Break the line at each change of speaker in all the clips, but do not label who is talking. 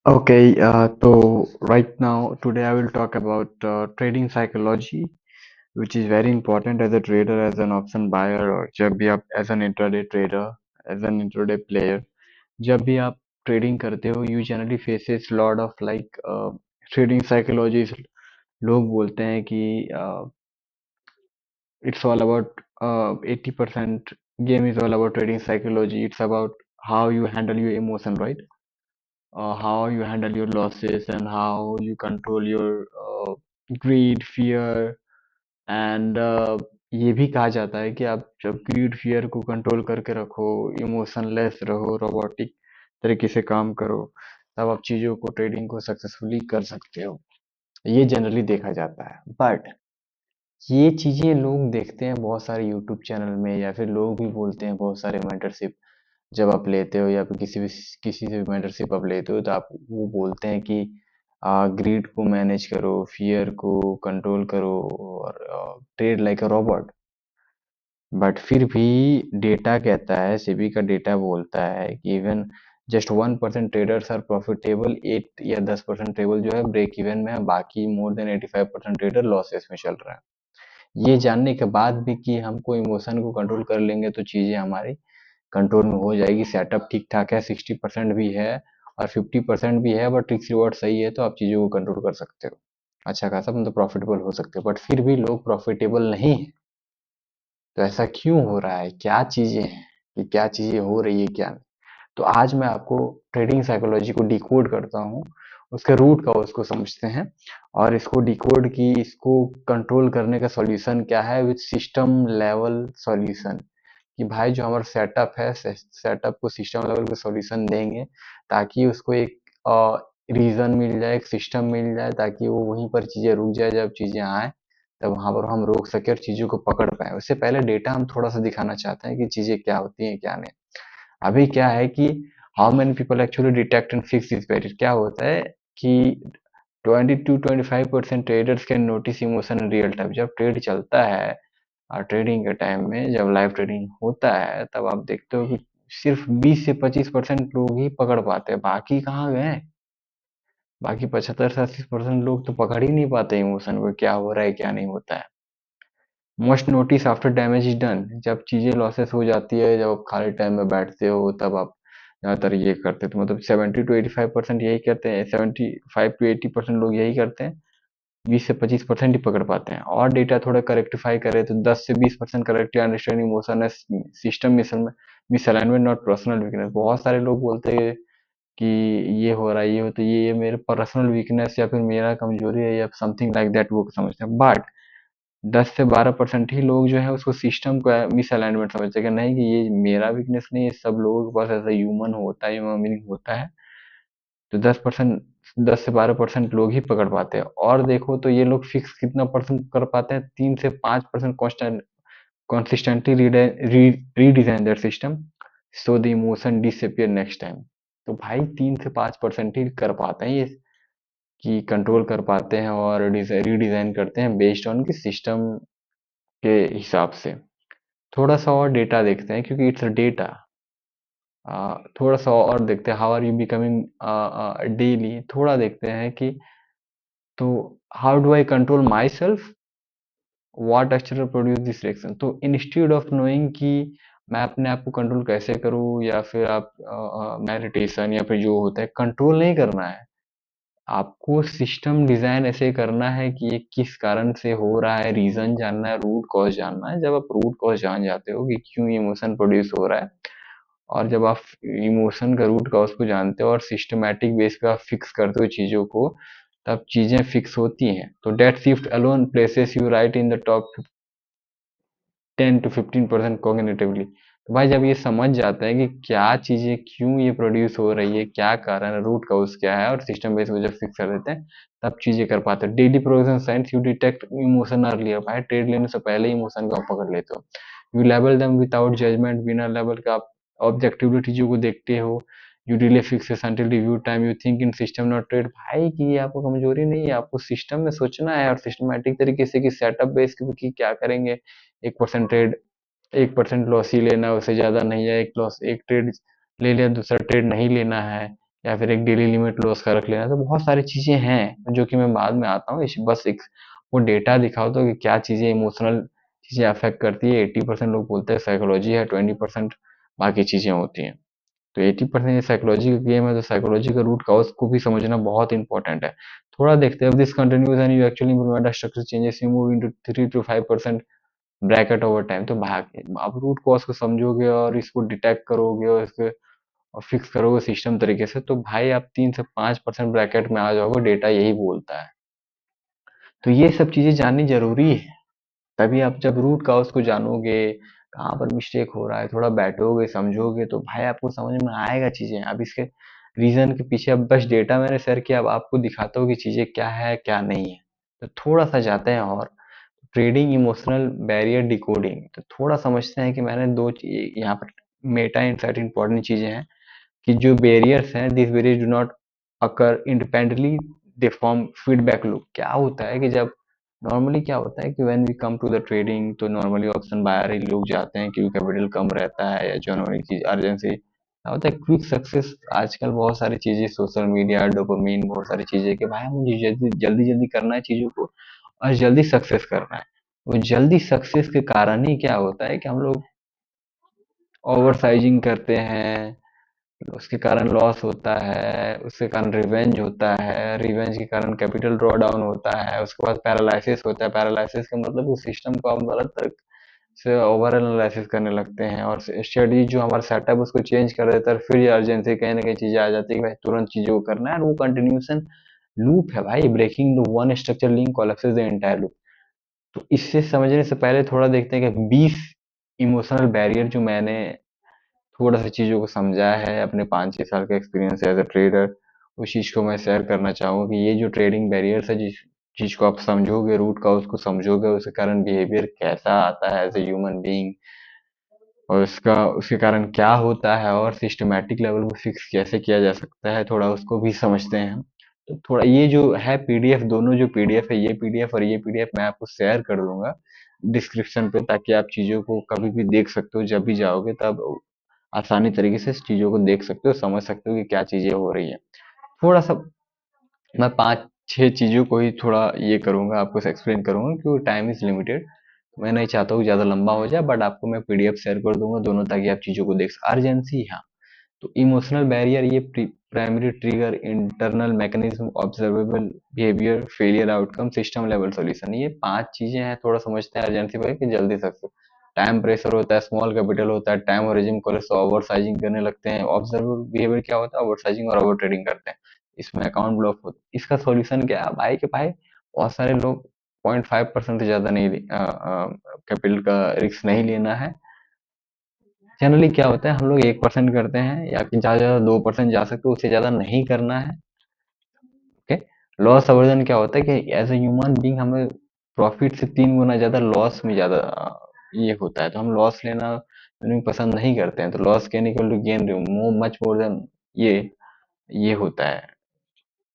So right now, today I will talk about trading psychology, which is very important as a trader, as an option buyer, और जब भी आप as an intraday trader, as an intraday player, जब भी आप trading करते हो, you generally faces lot of trading psychologies. लोग बोलते हैं कि it's all about 80% game is all about trading psychology. It's about how you handle your emotion, right? How you handle your losses and how you control your greed, fear and ये भी कहा जाता है कि आप जब ग्रीड फियर को control करके रखो, इमोशनलेस रहो, रोबोटिक तरीके से काम करो, तब आप चीज़ों को ट्रेडिंग को सक्सेसफुली कर सकते हो। ये जनरली देखा जाता है, बट ये चीज़ें लोग देखते हैं बहुत सारे यूट्यूब चैनल में, या फिर लोग भी बोलते हैं बहुत सारे मेंटरशिप जब आप लेते हो, या फिर किसी से भी मेंटरशिप आप लेते हो, तो आप वो बोलते हैं कि ग्रीड को मैनेज करो, फियर को कंट्रोल करो और trade like a robot. But फिर भी डेटा कहता है, सेबी का डेटा बोलता है कि even just 1% traders are profitable, 8 या 10% ट्रेबल जो है ब्रेक इवन में है, बाकी मोर देन 85% ट्रेडर लॉसेस में चल रहा है। ये जानने के बाद भी कि हमको इमोशन को कंट्रोल कर लेंगे तो चीज़ें हमारी कंट्रोल में हो जाएगी, सेटअप ठीक ठाक है, 60% भी है और 50% भी है, बट रिस्क रिवॉर्ड सही है, तो आप चीज़ों को कंट्रोल कर सकते हो, अच्छा खासा मतलब प्रॉफिटेबल हो सकते हो। बट फिर भी लोग प्रॉफिटेबल नहीं है, तो ऐसा क्यों हो रहा है, क्या चीज़ें हैं, कि क्या चीज़ें हो रही है, क्या नहीं। तो आज मैं आपको ट्रेडिंग साइकोलॉजी को डिकोड करता हूँ, उसके रूट का उसको समझते हैं, और इसको डिकोड की इसको कंट्रोल करने का सॉल्यूशन क्या है, विथ सिस्टम लेवल सॉल्यूशन। कि भाई जो हमारा सेटअप है, सेटअप को सिस्टम लेवल पे सॉल्यूशन देंगे, ताकि उसको एक रीजन मिल जाए, एक सिस्टम मिल जाए, ताकि वो वहीं पर चीज़ें रुक जाए, जब चीज़ें आए तब वहां पर हम रोक सके और चीज़ों को पकड़ पाए। उससे पहले डेटा हम थोड़ा सा दिखाना चाहते हैं कि चीज़ें क्या होती हैं, क्या नहीं। अभी क्या है कि how many people actually detect and fix this barrier. क्या होता है कि 20 to 25% traders can notice emotion in real time. जब ट्रेड चलता है और ट्रेडिंग के टाइम में जब लाइव ट्रेडिंग होता है, तब आप देखते हो कि सिर्फ 20 से 25% लोग ही पकड़ पाते हैं, बाकी कहाँ गए। बाकी 75 से 80% लोग तो पकड़ ही नहीं पाते इमोशन को, क्या हो रहा है क्या नहीं होता है। Most notice after damage is done. जब चीजें लॉसेस हो जाती है, जब आप खाली टाइम में बैठते हो, तब आप ज्यादातर ये करते हो, तो मतलब 70 to 85% यही करते हैं, 75 to 80% लोग यही करते हैं, 20 से 25% ही पकड़ पाते हैं। और डेटा थोड़ा करेक्टिफाई करे तो 10 से 20% करेक्टिव अंडरस्टैंडिंग इमोशन है, system misalignment not personal weakness. बहुत सारे लोग बोलते हैं कि ये हो रहा है, ये हो, तो ये मेरे पर्सनल वीकनेस या फिर मेरा कमजोरी है या समथिंग लाइक दैट, वो समझते हैं। बट 10 से 12% ही लोग जो है उसको सिस्टम का मिसअलाइनमेंट समझते हैं, कि नहीं, कि ये मेरा वीकनेस नहीं है, सब लोगों के पास ऐसा ह्यूमन होता है, ह्यूमन बीइंग होता है। तो 10 से 12% लोग ही पकड़ पाते हैं। और देखो तो ये लोग फिक्स कितना परसेंट कर पाते हैं, 3 से 5% constant consistently redesign their system so the emotion disappear next time। तो भाई 3 से 5% ही कर पाते हैं ये, कि कंट्रोल कर पाते हैं और रीडिजाइन करते हैं बेस्ड ऑन की सिस्टम के हिसाब से। थोड़ा सा और डेटा देखते हैं, क्योंकि इट्स डेटा। थोड़ा सा और देखते हैं, how are you becoming daily. थोड़ा देखते हैं कि तो how do I control myself, what actually produce this reaction. तो इंस्टेड ऑफ नोइंग कि मैं अपने आप को कंट्रोल कैसे करूँ, या फिर आप मेडिटेशन या फिर जो होता है, कंट्रोल नहीं करना है। आपको सिस्टम डिजाइन ऐसे करना है कि ये किस कारण से हो रहा है, रीजन जानना है, रूट कॉज जानना है। जब आप रूट कॉज जान जाते हो कि क्यों इमोशन प्रोड्यूस हो रहा है, और जब आप इमोशन का रूट कॉज को जानते हो और सिस्टमैटिक बेस पे आप फिक्स करते हो चीजों को, तब चीजें फिक्स होती हैं। तो that shift alone places you right in the top 10 to 15% cognitively. तो भाई जब ये समझ जाता है कि क्या चीजें क्यों ये प्रोड्यूस हो रही है, क्या कारण है, रूट काउज क्या है, और सिस्टम बेस में जब फिक्स कर देते हैं, तब चीजें कर पाते हैं। Daily progression science, you detect emotion earlier. भाई ट्रेड लेने से पहले ही इमोशन को आप पकड़ लेते हो। यू लेवल देम विदाउट जजमेंट, बिना लेवल का आप ऑब्जेक्टिवली चीजों को देखते हो। You delay fixes until review time, you think in system not trade. भाई कि ये आपको कमजोरी नहीं है, आपको सिस्टम में सोचना है और सिस्टमैटिक तरीके से कि सेटअप बेस की क्या करेंगे। 1% ट्रेड, 1% लॉस ही लेना है, उससे ज्यादा नहीं है। एक लॉस, एक ट्रेड ले लिया, दूसरा ट्रेड नहीं लेना है, या फिर एक डेली लिमिट लॉस का रख लेना। तो बहुत सारी चीज़ें हैं जो कि मैं बाद में आता हूँ, बस एक वो डेटा दिखाओ तो कि क्या चीज़ें इमोशनल चीज़ें अफेक्ट करती है। 80% लोग बोलते हैं साइकोलॉजी है, 20% बाकी चीज़ें होती हैं। तो 80% साइकोलॉजी का गेम है, तो साइकोलॉजी का रूट कॉज को भी समझना बहुत इंपॉर्टेंट है। थोड़ा देखते हैं, this continues and you actually implement structure changes, you move into 3 to 5% bracket over time. तो भाग आप रूट कॉज को समझोगे और इसको डिटेक्ट करोगे और इसको फिक्स करोगे सिस्टम तरीके से, तो भाई आप 3 से 5% ब्रैकेट में आ जाओगे, डेटा यही बोलता है। तो ये सब चीजें जाननी जरूरी है। तभी आप जब रूट कॉज को जानोगे, कहाँ पर मिस्टेक हो रहा है, थोड़ा बैठोगे समझोगे, तो भाई आपको समझ में आएगा चीजें। अब इसके रीजन के पीछे, अब बस डेटा मैंने शेयर किया, अब आपको दिखाता हूँ कि चीजें क्या है क्या नहीं है। तो थोड़ा सा जाते हैं और ट्रेडिंग इमोशनल बैरियर डिकोडिंग, तो थोड़ा समझते हैं कि मैंने दो चीज यहाँ पर मेटा इनसाइट इंपॉर्टेंट चीजें हैं कि जो बैरियर्स हैं, this barrier do not occur independently, they form feedback loop. क्या होता है कि जब नॉर्मली क्या होता है कि when we come to the trading, तो नॉर्मली ऑप्शन बायर ही लोग जाते हैं क्योंकि कैपिटल कम रहता है या जनरली चीज अर्जेंसी क्या होता है, क्विक सक्सेस। आजकल बहुत सारी चीजें, सोशल मीडिया, डोपामिन, बहुत सारी चीजें कि भाई मुझे जल्दी जल्दी जल्दी करना है चीजों को और जल्दी सक्सेस करना है। वो जल्दी सक्सेस के कारण ही क्या होता है कि हम लोग ओवर साइजिंग करते हैं, उसके कारण लॉस होता है, उसके कारण रिवेंज होता है, रिवेंज के कारण कैपिटल ड्रॉ डाउन होता है, उसके बाद पैरालिसिस होता है। पैरालिसिस का मतलब उस सिस्टम को हम गलत तरह से ओवर एनालिसिस करने लगते हैं और स्टडी जो हमारा सेटअप उसको चेंज कर देता है। फिर ये अर्जेंसी कहीं ना कहीं चीजें आ जाती है कि भाई तुरंत चीजों को करना है, और वो कंटिन्यूशन लूप है भाई। Breaking the one structure link collapses the entire loop. तो इससे समझने से पहले थोड़ा देखते हैं कि 20 इमोशनल बैरियर जो मैंने थोड़ा सा चीज़ों को समझा है अपने 5-6 साल का एक्सपीरियंस एज अ ट्रेडर, उस चीज़ को मैं शेयर करना चाहूँगा कि ये जो ट्रेडिंग बैरियर्स है, जिस चीज़ को आप समझोगे, रूट का उसको समझोगे, उसके कारण बिहेवियर कैसा आता है एज ए ह्यूमन बीइंग, और उसके कारण क्या होता है और सिस्टमैटिक लेवल पे फिक्स कैसे किया जा सकता है, थोड़ा उसको भी समझते हैं। तो थोड़ा ये जो है पीडीएफ, दोनों जो पीडीएफ है, ये पीडीएफ और ये पीडीएफ मैं आपको शेयर कर दूंगा डिस्क्रिप्शन पे, ताकि आप चीज़ों को कभी भी देख सकते हो, जब भी जाओगे तब आसानी तरीके से इस चीज़ों को देख सकते हो, समझ सकते हो कि क्या चीज़ें हो रही है। थोड़ा सा मैं 5-6 चीज़ों को ही थोड़ा ये करूँगा, आपको एक्सप्लेन करूँगा क्योंकि टाइम इज़ लिमिटेड। मैं नहीं चाहता हूँ ज़्यादा लंबा हो जाए, बट आपको मैं पीडीएफ शेयर कर दूँगा दोनों, ताकि आप चीज़ों को देख अर्जेंसी, हाँ। तो इमोशनल बैरियर, ये primary trigger, internal mechanism, observable behaviour, failure outcome, system level solution, ये 5 चीज़ें हैं। थोड़ा समझते हैं अर्जेंसी भाई कि जल्दी सक्सेस। टाइम प्रेशर होता है, स्मॉल कैपिटल होता है, time origin cholesterol, over sizing करने लगते हैं। ऑब्जर्वेबल बिहेवियर क्या होता है, ओवर साइजिंग और ओवर ट्रेडिंग करते हैं, इसमें अकाउंट ब्लॉक होता है। इसका सॉल्यूशन क्या है भाई कि भाई बहुत सारे लोग 0.5% से ज़्यादा नहीं, कैपिटल का रिस्क नहीं लेना है। जनरली क्या होता है, हम लोग 1% करते हैं या कि ज़्यादा से ज़्यादा 2% जा सकते हो, उससे ज़्यादा नहीं करना है। ओके। लॉस अवर्जन क्या होता है कि एज ए ह्यूमन बीइंग हमें प्रॉफिट से 3 गुना ज़्यादा लॉस में ज़्यादा ये होता है, तो हम लॉस लेना पसंद नहीं करते हैं। तो loss gain equal to gain much more than ये ये होता है।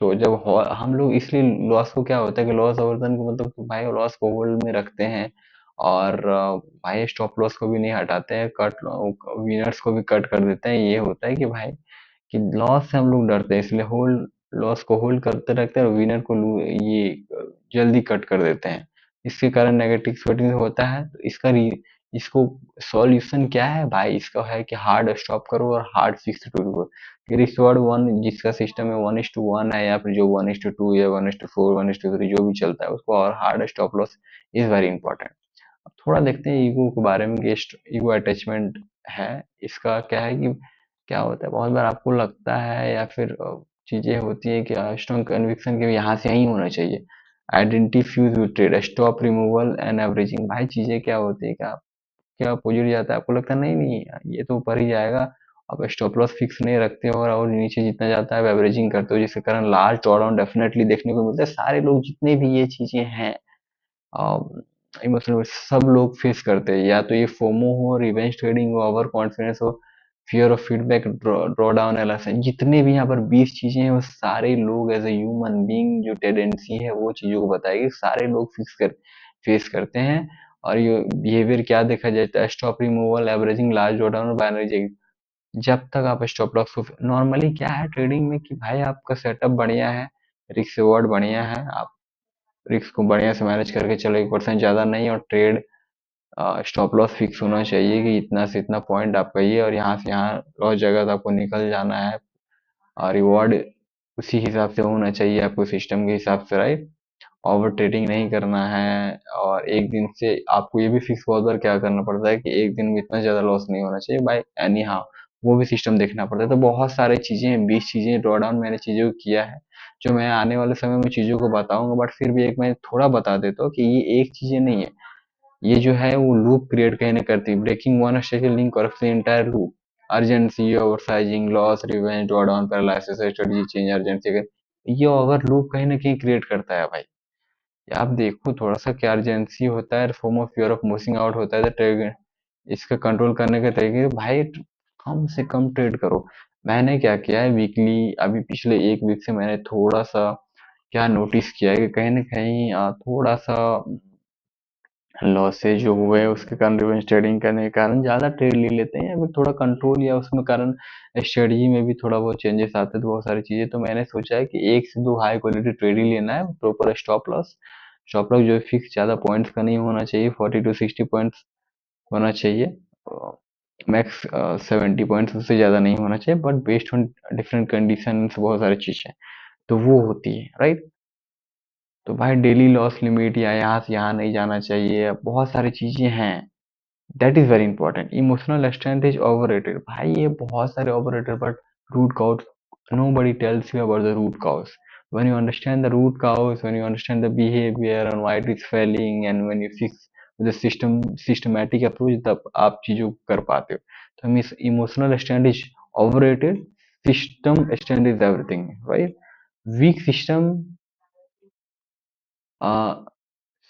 तो जब हम लोग इसलिए लॉस को क्या होता है कि लॉस अवर्जन का मतलब कि भाई लॉस को होल्ड में रखते हैं और भाई स्टॉप लॉस को भी नहीं हटाते हैं, कट विनर्स को भी कट कर देते हैं। ये होता है कि भाई कि लॉस से हम लोग डरते हैं, इसलिए होल्ड लॉस को होल्ड करते रहते हैं और विनर को ये जल्दी कट कर देते हैं। इसके कारण नेगेटिव स्वेटिंग होता है। तो इसको सॉल्यूशन क्या है भाई, इसका है कि हार्ड स्टॉप करो और hard fix two. Restored one, जिसका सिस्टम में 1:1 है या फिर जो 1:2 या 1:4 1:3 जो भी चलता है उसको, और hard stop loss is very important. अब थोड़ा देखते हैं ईगो के बारे में कि ईगो अटैचमेंट है। इसका क्या है कि क्या होता है, बहुत बार आपको लगता है या फिर चीजें होती है कि स्ट्रॉन्ग कन्विक्शन के यहाँ से यही होना चाहिए। Identity fuse with trade, stop removal and averaging. भाई चीजें क्या होती है कि आप क्या अपोजिट जाता है, आपको लगता है नहीं नहीं यार, ये तो ऊपर ही जाएगा। आप स्टॉप लॉस फिक्स नहीं रखते हो और नीचे जितना जाता है एवरेजिंग करते हो, जिसके कारण लार्ज ड्रॉडाउन डेफिनेटली देखने को मिलता है। सारे लोग जितने भी ये चीजें हैं इमोशनल, सब लोग फेस करते हैं। या तो ये फोमो हो, रिवेंज ट्रेडिंग हो, ओवर कॉन्फिडेंस हो, fear of feedback, draw down एलर्सन, जितने भी यहाँ पर 20 चीजें हैं, वो सारे लोग एज ए ह्यूमन बीइंग जो टेंडेंसी है वो चीजों को बताएगी, सारे लोग फेस करते हैं। और ये बिहेवियर क्या देखा जाता है, stop removal, averaging, large draw down, binary. जब तक आप स्टॉप लॉस को नॉर्मली क्या है ट्रेडिंग में कि भाई आपका सेटअप बढ़िया है, रिस्क रिवॉर्ड बढ़िया है, आप रिस्क को बढ़िया से मैनेज करके चलो 1% ज़्यादा नहीं, और ट्रेड स्टॉप लॉस फिक्स होना चाहिए कि इतना से इतना पॉइंट आपका ये, और यहाँ से यहाँ लॉस जगह तो आपको निकल जाना है, और रिवॉर्ड उसी हिसाब से होना चाहिए आपको सिस्टम के हिसाब से, राइट। ओवर ट्रेडिंग नहीं करना है, और एक दिन से आपको ये भी फिक्स बहुत बार क्या करना पड़ता है कि एक दिन में इतना ज़्यादा लॉस नहीं होना चाहिए बाय एनी हाउ, वो भी सिस्टम देखना पड़ता है। तो बहुत सारी चीज़ें हैं, 20 चीज़ें ड्रॉ डाउन मैंने चीज़ों को किया है, जो मैं आने वाले समय में चीज़ों को बताऊंगा, बट फिर भी एक मैं थोड़ा बता देता हूँ कि ये एक चीज़ें नहीं है, ये जो है वो लूप क्रिएट कहीं ना करती है, ब्रेकिंग वन स्टेज लिंक और entire loop, urgency, oversizing, loss, revenge, draw down, paralysis, strategy change, urgency, ये ओवर लूप कहीं ना कहीं क्रिएट करता है भाई। आप देखो थोड़ा सा क्या अर्जेंसी होता है, form of fear of missing out होता है, तो ट्रेड इसका कंट्रोल करने के तरीके भाई कम से कम ट्रेड करो। मैंने क्या किया है वीकली, अभी पिछले एक वीक से मैंने थोड़ा सा क्या नोटिस किया है कि कहीं ना कहीं थोड़ा सा लॉसेज जो हुए उसके कारण रिवेंज ट्रेडिंग करने के कारण ज़्यादा ट्रेड ले लेते हैं, या फिर थोड़ा कंट्रोल या उसमें कारण स्ट्रेटजी में भी थोड़ा बहुत चेंजेस आते हैं, तो बहुत सारी चीज़ें। तो मैंने सोचा है कि एक से दो हाई क्वालिटी ट्रेड ही लेना है, प्रॉपर स्टॉप लॉस जो फिक्स ज़्यादा पॉइंट्स का नहीं होना चाहिए, 40 to 60 पॉइंट्स होना चाहिए, मैक्स 70 पॉइंट्स, उससे ज़्यादा नहीं होना चाहिए, but based on different condition बहुत सारी चीज़ें तो वो होती है, राइट। तो भाई डेली लॉस लिमिट या यहाँ से यहाँ नहीं जाना चाहिए, बहुत सारी चीज़ें हैं। That is very important. Emotional strength is overrated भाई, ये बहुत सारे overrated, but root cause nobody tells you about the root cause. When you understand the root cause, when you understand the behavior and why it is failing, and when you fix with a systematic approach, तब आप चीजों को कर पाते हो। तो हम इस emotional stand is overrated, system stand is everything, right. Weak system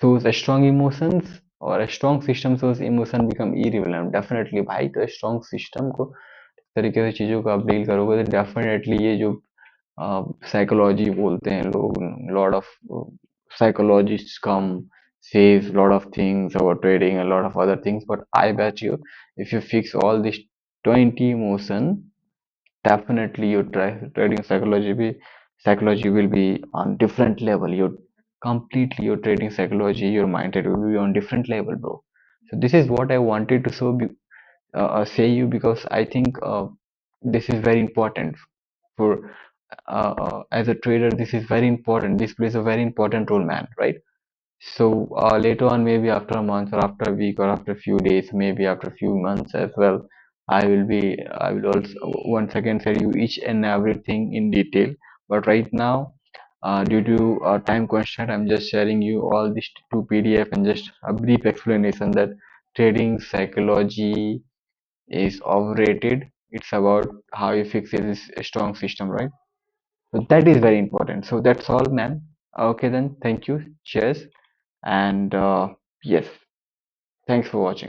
shows strong emotions, और strong system shows emotion become irrelevant, definitely भाई। तो स्ट्रॉन्ग सिस्टम को इस तरीके से चीज़ों को आप डील करोगे तो डेफिनेटली ये जो साइकोलॉजी बोलते हैं लोग, lot of psychologists come says lot of things about trading and lot of other things, but I bet you if you fix all these 20 emotion, definitely your trading psychology will be on different level. Your completely your trading psychology, your mindset will be on different level, bro. So this is what I wanted to say you, because I think this is very important for as a trader. This is very important. This plays a very important role, man, right? So later on, maybe after a month or after a week or after a few days, maybe after a few months as well, I will also once again tell you each and everything in detail. But right now, due to time constraint, I'm just sharing you all these two PDF and just a brief explanation that trading psychology is overrated. It's about how you fix this strong system, right? So that is very important. So that's all, man. Okay, then. Thank you. Cheers. And yes, thanks for watching.